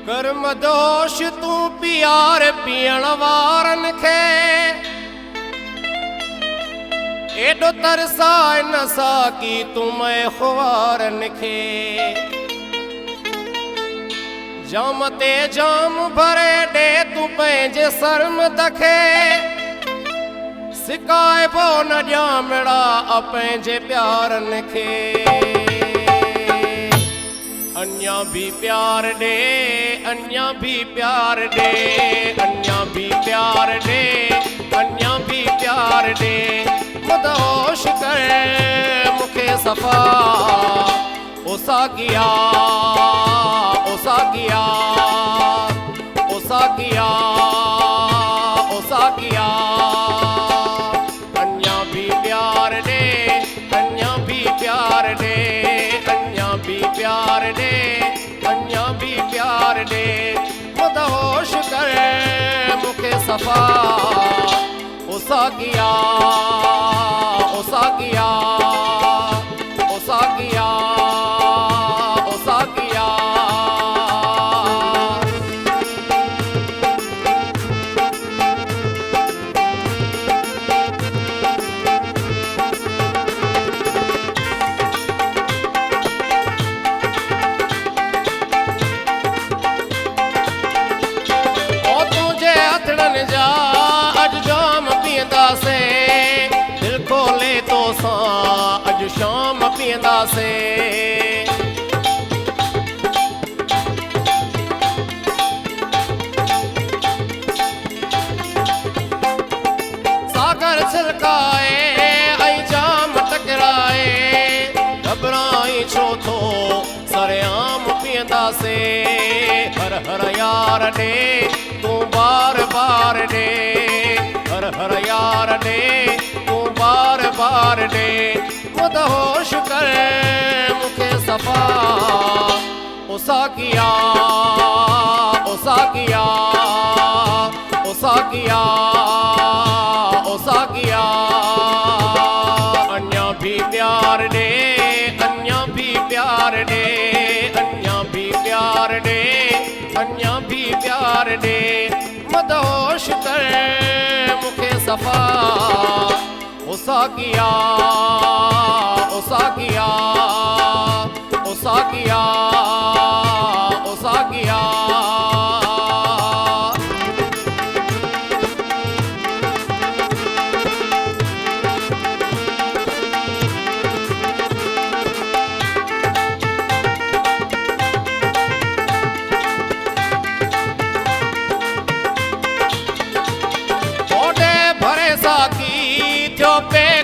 कर्मदोष तू प्यार पीअण वारन खे एडो तरसाए न साकी तू मैं ख़ुवारन खे जाम ते जाम भरे दे तू पंहिंजे सरमद खे सिकाए पो न ॼामड़ा पंहिंजे प्यारन खे अन्या भी प्यार दे अन्या भी प्यार दे अन्या भी प्यार दे अन्या भी प्यार दे मदहोश कर मुखे सफ़ा ओ सागिया ओ सागिया ओ सागिया ओ सागिया अन्या भी प्यार दे अन्या भी प्यार दे अन्या भी प्यार दे अन्या भी प्यार दे मदहोश कर मुखे सफ़ा ओ सागिया ओ सागिया ओ सागिया ओ सागिया जा अज जाम पींदा से दिल खोले तो सा अज शाम पींदा से सागर छिलकाए आई जाम टकराए घबराई छो थो सरेआम पींदा से हर हर यार दे तू बार बार दे हर हर यार दे तू बार बार दे मदहोश कर मुखे सफ़ा ओ सागिया ओ सागिया ओ सागिया ओ सागिया अन्या भी प्यार दे अन्या भी प्यार दे अन्या भी प्यार दे अन्या भी प्यार दे मदहोश कर मुखे सफ़ा ओ सागिया ओ सागिया ओ सागिया ओ सागिया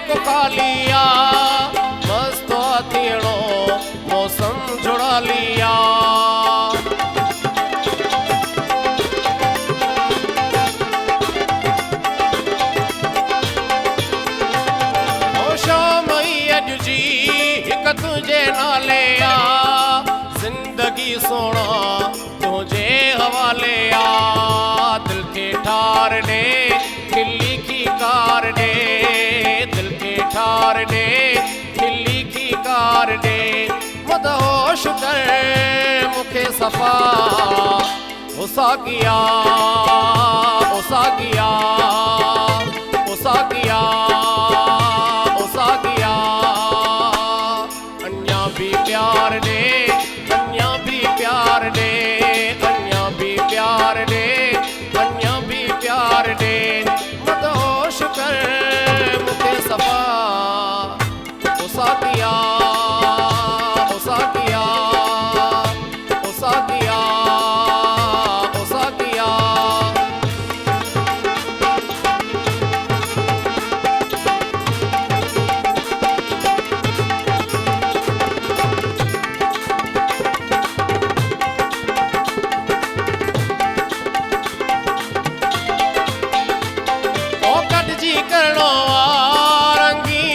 को खालिया मस्त थियणो मौसम जुड़ा लिया शाम अज जी हिक तुझे नाले आ जिंदगी सोना तुझे हवाले आ दिल के ठार दे खिल्ली की कार दे ठार दे खिल्ली की कार दे मदहोश कर मुखे सफ़ा ओ सागिया ओ सागिया ओ सागिया ओ सागिया अन्या भी प्यार दे अन्या भी प्यार दे अन्या भी प्यार दे अन्या भी प्यार दे मदहोश कर मुखे सफ़ा ओ सागिया ओ सागिया ओ सागिया ओ सागिया ओ कटजी करणो रंगी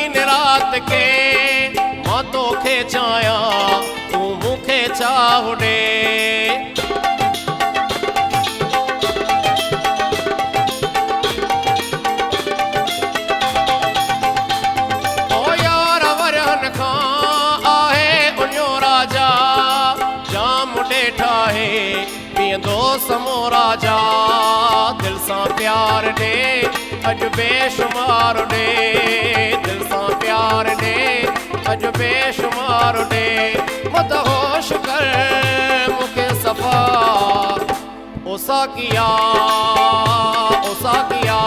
समो राजा दिल सां प्यार ॾे अॼु बेशुमार ॾे दिल सां प्यार ॾे अॼु बेशुमार ॾे मदहोश कर मूंखे सफ़ा ओ साकिया ओ साकिया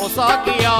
ओ साकिया